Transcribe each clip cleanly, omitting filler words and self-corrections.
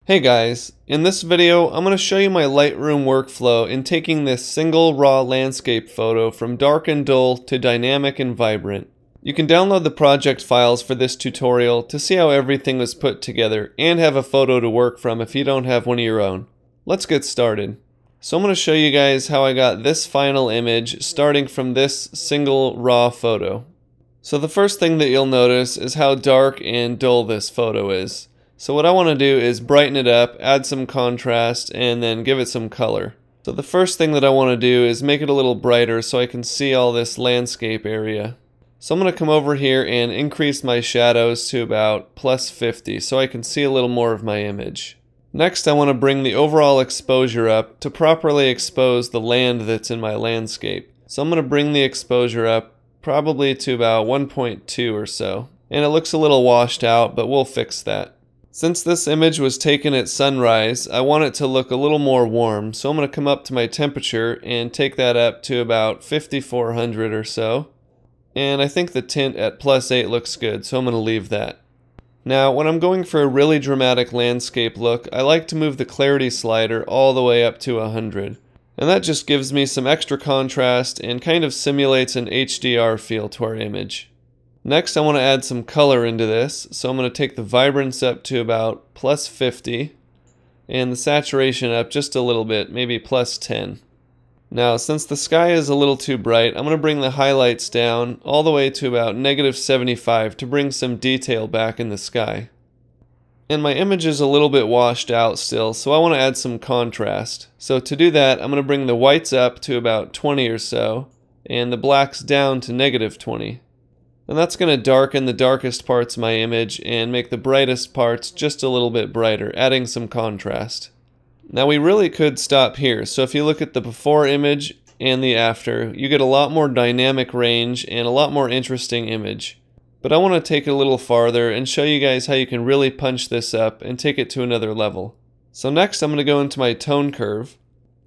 Hey guys, in this video I'm going to show you my Lightroom workflow in taking this single raw landscape photo from dark and dull to dynamic and vibrant. You can download the project files for this tutorial to see how everything was put together and have a photo to work from if you don't have one of your own. Let's get started. So I'm going to show you guys how I got this final image starting from this single raw photo. So the first thing that you'll notice is how dark and dull this photo is. So what I want to do is brighten it up, add some contrast, and then give it some color. So the first thing that I want to do is make it a little brighter so I can see all this landscape area. So I'm going to come over here and increase my shadows to about +50 so I can see a little more of my image. Next I want to bring the overall exposure up to properly expose the land that's in my landscape. So I'm going to bring the exposure up probably to about 1.2 or so. And it looks a little washed out, but we'll fix that. Since this image was taken at sunrise, I want it to look a little more warm, so I'm going to come up to my temperature and take that up to about 5400 or so. And I think the tint at +8 looks good, so I'm going to leave that. Now, when I'm going for a really dramatic landscape look, I like to move the clarity slider all the way up to 100. And that just gives me some extra contrast and kind of simulates an HDR feel to our image. Next I want to add some color into this, so I'm going to take the vibrance up to about +50 and the saturation up just a little bit, maybe +10. Now since the sky is a little too bright, I'm going to bring the highlights down all the way to about -75 to bring some detail back in the sky. And my image is a little bit washed out still, so I want to add some contrast. So to do that, I'm going to bring the whites up to about 20 or so, and the blacks down to -20. And that's going to darken the darkest parts of my image and make the brightest parts just a little bit brighter, adding some contrast. Now we really could stop here, so if you look at the before image and the after, you get a lot more dynamic range and a lot more interesting image. But I want to take it a little farther and show you guys how you can really punch this up and take it to another level. So next I'm going to go into my tone curve.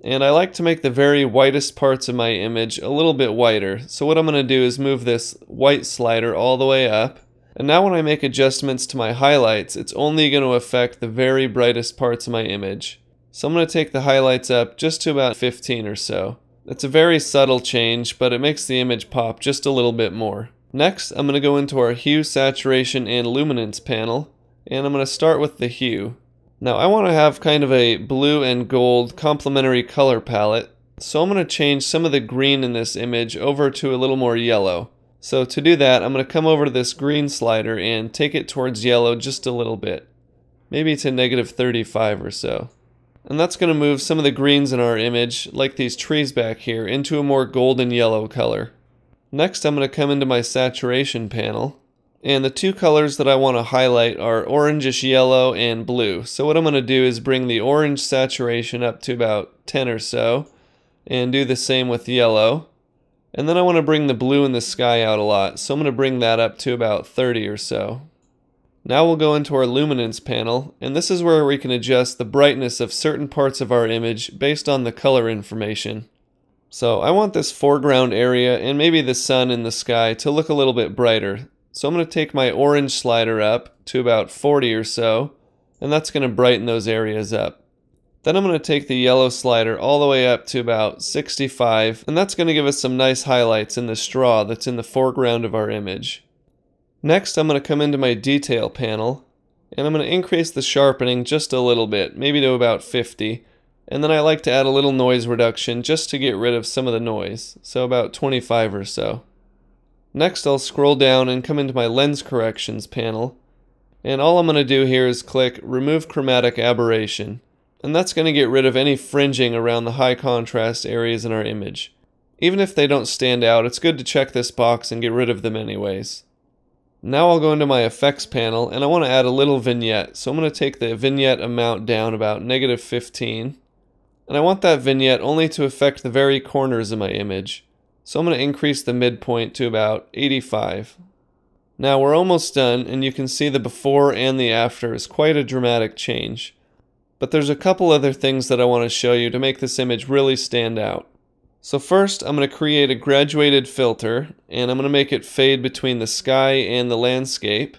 And I like to make the very whitest parts of my image a little bit whiter. So what I'm going to do is move this white slider all the way up. And now when I make adjustments to my highlights, it's only going to affect the very brightest parts of my image. So I'm going to take the highlights up just to about 15 or so. It's a very subtle change, but it makes the image pop just a little bit more. Next, I'm going to go into our hue, saturation, and luminance panel. And I'm going to start with the hue. Now I want to have kind of a blue and gold complementary color palette, so I'm going to change some of the green in this image over to a little more yellow. So to do that, I'm going to come over to this green slider and take it towards yellow just a little bit, maybe to -35 or so. And that's going to move some of the greens in our image, like these trees back here, into a more golden yellow color. Next I'm going to come into my saturation panel. And the two colors that I want to highlight are orangish yellow and blue. So what I'm going to do is bring the orange saturation up to about 10 or so, and do the same with yellow. And then I want to bring the blue in the sky out a lot, so I'm going to bring that up to about 30 or so. Now we'll go into our luminance panel, and this is where we can adjust the brightness of certain parts of our image based on the color information. So I want this foreground area and maybe the sun in the sky to look a little bit brighter. So I'm going to take my orange slider up to about 40 or so, and that's going to brighten those areas up. Then I'm going to take the yellow slider all the way up to about 65, and that's going to give us some nice highlights in the straw that's in the foreground of our image. Next I'm going to come into my detail panel, and I'm going to increase the sharpening just a little bit, maybe to about 50, and then I like to add a little noise reduction just to get rid of some of the noise, so about 25 or so. Next I'll scroll down and come into my lens corrections panel, and all I'm going to do here is click remove chromatic aberration, and that's going to get rid of any fringing around the high contrast areas in our image. Even if they don't stand out, it's good to check this box and get rid of them anyways. Now I'll go into my effects panel, and I want to add a little vignette, so I'm going to take the vignette amount down about -15, and I want that vignette only to affect the very corners of my image. So I'm going to increase the midpoint to about 85. Now we're almost done, and you can see the before and the after is quite a dramatic change. But there's a couple other things that I want to show you to make this image really stand out. So first I'm going to create a graduated filter, and I'm going to make it fade between the sky and the landscape.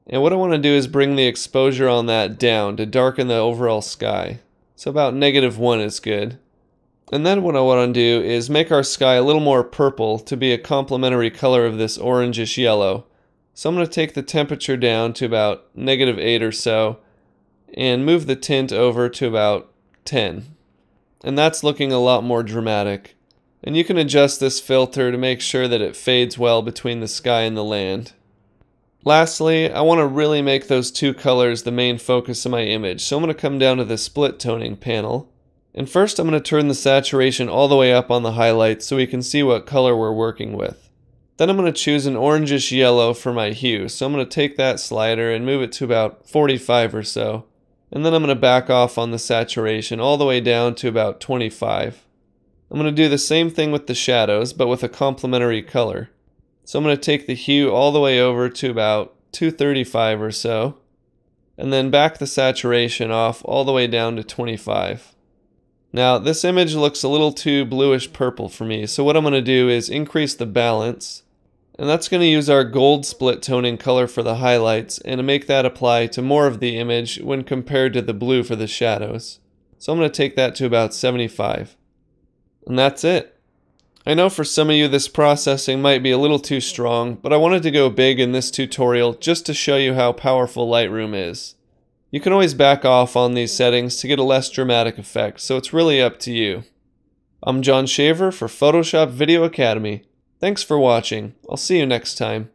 And what I want to do is bring the exposure on that down to darken the overall sky. So about -1 is good. And then what I want to do is make our sky a little more purple to be a complementary color of this orangish yellow. So I'm going to take the temperature down to about -8 or so and move the tint over to about 10. And that's looking a lot more dramatic. And you can adjust this filter to make sure that it fades well between the sky and the land. Lastly, I want to really make those two colors the main focus of my image, so I'm going to come down to the split toning panel. And first I'm going to turn the saturation all the way up on the highlights so we can see what color we're working with. Then I'm going to choose an orangish yellow for my hue, so I'm going to take that slider and move it to about 45 or so. And then I'm going to back off on the saturation all the way down to about 25. I'm going to do the same thing with the shadows, but with a complementary color. So I'm going to take the hue all the way over to about 235 or so, and then back the saturation off all the way down to 25. Now this image looks a little too bluish purple for me, so what I'm going to do is increase the balance, and that's going to use our gold split toning color for the highlights and to make that apply to more of the image when compared to the blue for the shadows. So I'm going to take that to about 75. And that's it. I know for some of you this processing might be a little too strong, but I wanted to go big in this tutorial just to show you how powerful Lightroom is. You can always back off on these settings to get a less dramatic effect, so it's really up to you. I'm John Shaver for Photoshop Video Academy. Thanks for watching. I'll see you next time.